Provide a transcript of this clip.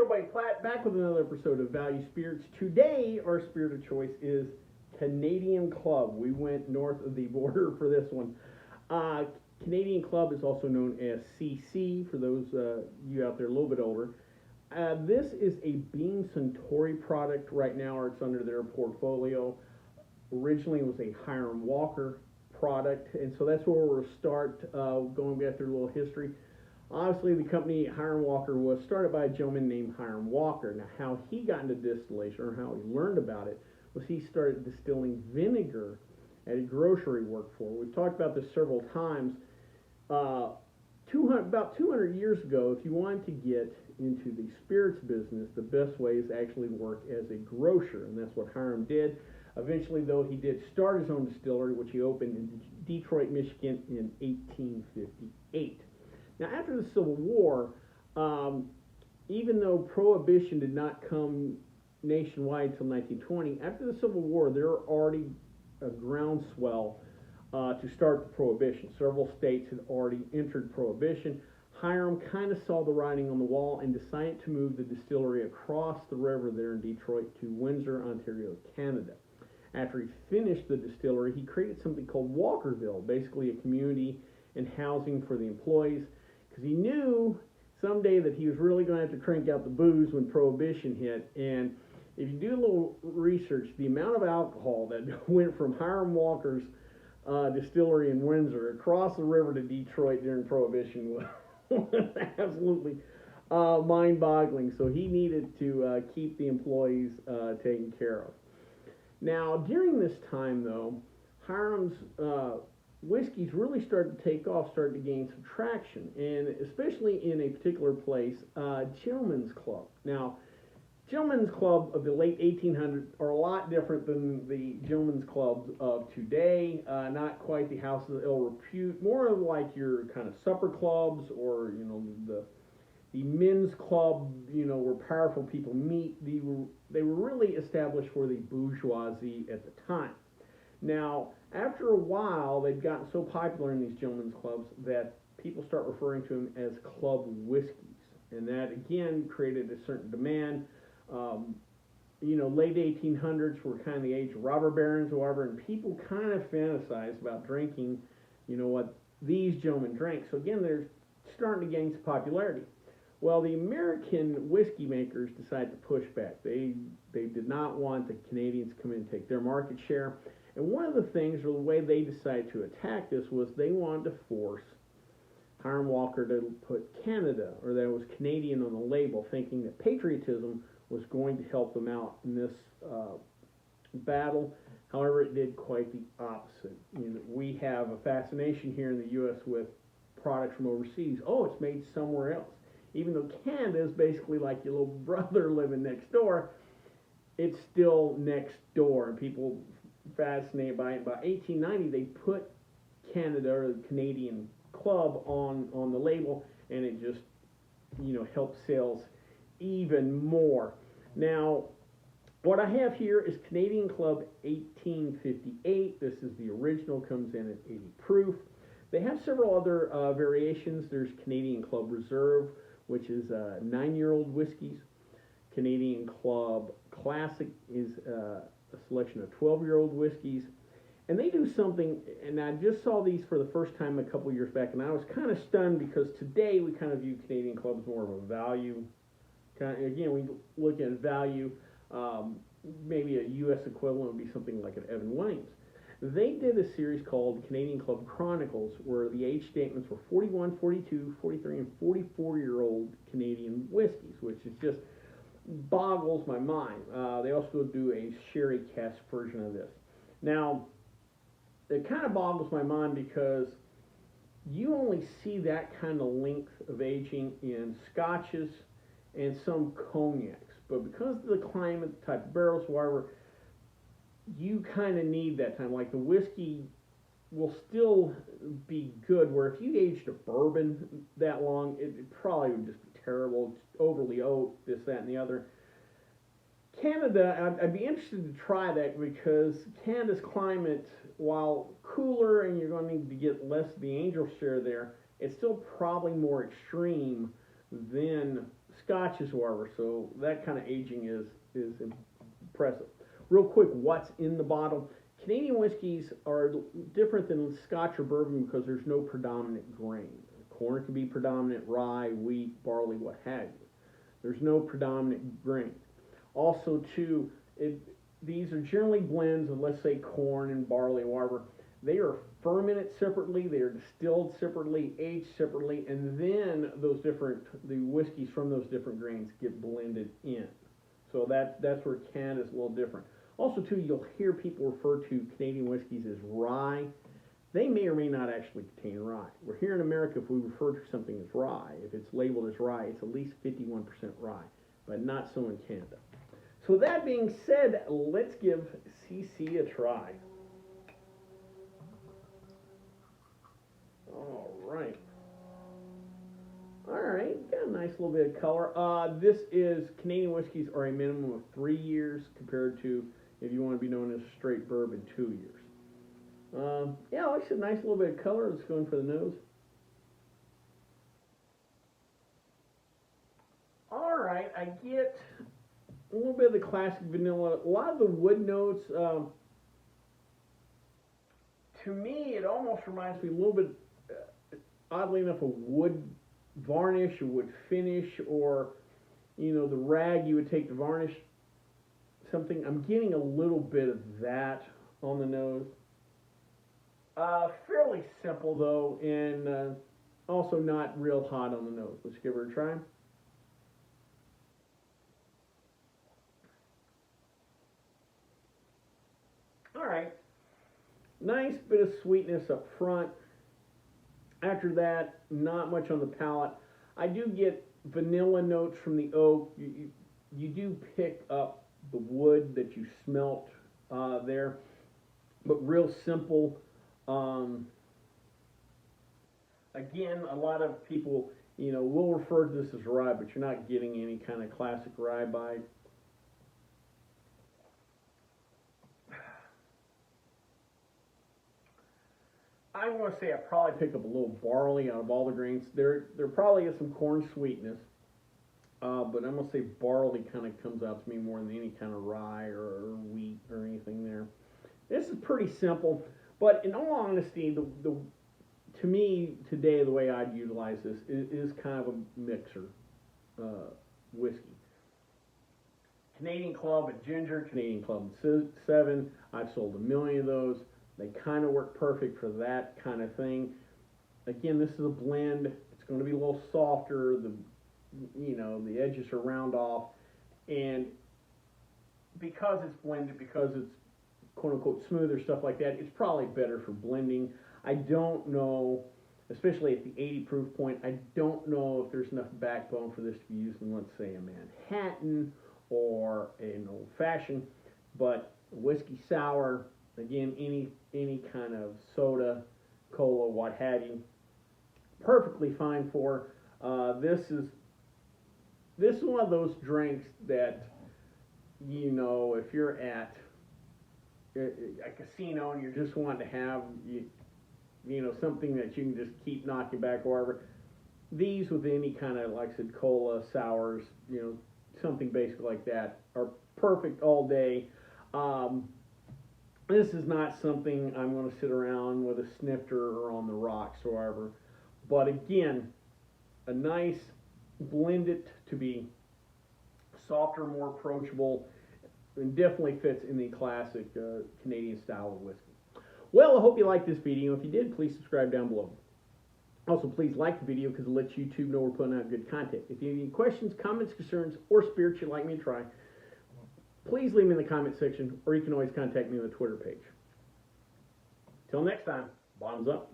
Buddy Platt, back with another episode of Value Spirits. Today, our spirit of choice is Canadian Club. We went north of the border for this one. Canadian Club is also known as CC, for those you out there a little bit older. This is a Beam Suntory product right now, or it's under their portfolio. Originally, it was a Hiram Walker product, and so that's where we'll start going back through a little history. Obviously, the company Hiram Walker was started by a gentleman named Hiram Walker. Now, how he got into distillation, or how he learned about it, was he started distilling vinegar at a grocery he worked for. We've talked about this several times. About 200 years ago, if you wanted to get into the spirits business, the best way is actually work as a grocer, and that's what Hiram did. Eventually, though, he did start his own distillery, which he opened in Detroit, Michigan in 1858. Now, after the Civil War, even though Prohibition did not come nationwide until 1920, after the Civil War, there were already a groundswell to start the Prohibition. Several states had already entered Prohibition. Hiram kind of saw the writing on the wall and decided to move the distillery across the river there in Detroit to Windsor, Ontario, Canada. After he finished the distillery, he created something called Walkerville, basically a community and housing for the employees, because he knew someday that he was really going to have to crank out the booze when Prohibition hit. And if you do a little research, the amount of alcohol that went from Hiram Walker's distillery in Windsor across the river to Detroit during Prohibition was absolutely mind-boggling. So he needed to keep the employees taken care of. Now, during this time, though, Hiram's whiskeys really started to take off, started to gain some traction, and especially in a particular place, Gentlemen's Club. Now, Gentlemen's Club of the late 1800s are a lot different than the Gentlemen's Clubs of today. Not quite the houses of ill repute, more of like your kind of supper clubs, or the men's club, where powerful people meet. They were really established for the bourgeoisie at the time. Now, after a while, they've gotten so popular in these gentlemen's clubs that people start referring to them as club whiskeys. And that, again, created a certain demand. Late 1800s were kind of the age of robber barons, however, and people kind of fantasized about drinking, what these gentlemen drank. So, again, they're starting to gain some popularity. Well, the American whiskey makers decided to push back. They did not want the Canadians to come in and take their market share. And one of the things, or the way they decided to attack this, was they wanted to force Hiram Walker to put Canada, or that it was Canadian, on the label, thinking that patriotism was going to help them out in this battle. However, it did quite the opposite. We have a fascination here in the U.S. with products from overseas. Oh, it's made somewhere else. Even though Canada is basically like your little brother living next door, it's still next door, and people fascinated by it. By 1890, they put Canada, or the Canadian Club, on the label, and it just helped sales even more. Now, what I have here is Canadian Club 1858. This is the original, comes in at 80 proof. They have several other variations. There's Canadian Club Reserve, which is 9-year-old whiskeys. Canadian Club Classic is a selection of 12-year-old whiskeys. And they do something, and I just saw these for the first time a couple years back, and I was kind of stunned, because today we kind of view Canadian Club as more of a value. Again, we look at value. Maybe a U.S. equivalent would be something like an Evan Williams. They did a series called Canadian Club Chronicles, where the age statements were 41, 42, 43, and 44-year-old Canadian whiskeys, which is just boggles my mind. They also do a sherry cask version of this. Now, it kind of boggles my mind, because you only see that kind of length of aging in scotches and some cognacs. But because of the climate, the type of barrels, whatever, you kind of need that time. Like, the whiskey will still be good, where if you aged a bourbon that long, it probably would just be terrible. It's overly oat, this, that, and the other. Canada, I'd be interested to try that, because Canada's climate, while cooler and you're going to need to get less of the angel share there, it's still probably more extreme than scotches, however, so that kind of aging is impressive. Real quick, what's in the bottle? Canadian whiskeys are different than Scotch or bourbon because there's no predominant grain. Corn can be predominant, rye, wheat, barley, what have you. There's no predominant grain. Also, too, these are generally blends of, let's say, corn and barley, whatever. They are fermented separately, they are distilled separately, aged separately, and then the whiskeys from those different grains get blended in. So that's where Canada's a little different. Also, too, you'll hear people refer to Canadian whiskeys as rye. They may or may not actually contain rye. We're here in America, if we refer to something as rye, if it's labeled as rye, it's at least 51% rye, but not so in Canada. So that being said, let's give CC a try. All right. Got a nice little bit of color. This is, Canadian whiskeys are a minimum of 3 years compared to, if you want to be known as straight bourbon, 2 years. Yeah, like I said, nice little bit of color. Let's go in for the nose. All right, I get a little bit of the classic vanilla. A lot of the wood notes, to me, it almost reminds me a little bit, oddly enough, a wood varnish or wood finish, or, you know, the rag you would take to varnish something. I'm getting a little bit of that on the nose. Fairly simple, though, and also not real hot on the nose. Let's give her a try. All right. Nice bit of sweetness up front. After that, not much on the palate. I do get vanilla notes from the oak. You do pick up the wood that you smelt there, but real simple. Again, a lot of people, you know, will refer to this as rye, but you're not getting any kind of classic rye bite. I want to say I probably pick up a little barley out of all the grains. There probably is some corn sweetness, but I'm going to say barley kind of comes out to me more than any kind of rye or wheat or anything there. This is pretty simple, but in all honesty, to me today, the way I'd utilize this is kind of a mixer whiskey. Canadian Club and Ginger, Canadian Club and 7. I've sold a million of those. They kind of work perfect for that kind of thing. Again, this is a blend. It's going to be a little softer. The edges are round off, and because it's blended, because it's quote unquote smoother, stuff like that, it's probably better for blending. I don't know, especially at the 80 proof point, I don't know if there's enough backbone for this to be used in, let's say, a Manhattan or an old fashioned, but whiskey sour. Again, any kind of soda, cola, what have you, perfectly fine for. This is one of those drinks that, you know, if you're at a casino and you're just wanting to have, you know, something that you can just keep knocking back or whatever, these with any kind of, like I said, cola, sours, you know, something basic like that, are perfect all day. This is not something I'm going to sit around with a snifter or on the rocks or whatever. But again, a nice blended to be softer, more approachable, and definitely fits in the classic Canadian style of whiskey. Well, I hope you liked this video. If you did, please subscribe down below. Also, please like the video because it lets YouTube know we're putting out good content. If you have any questions, comments, concerns, or spirits you'd like me to try, please leave me in the comment section, or you can always contact me on the Twitter page. Till next time, bottoms up.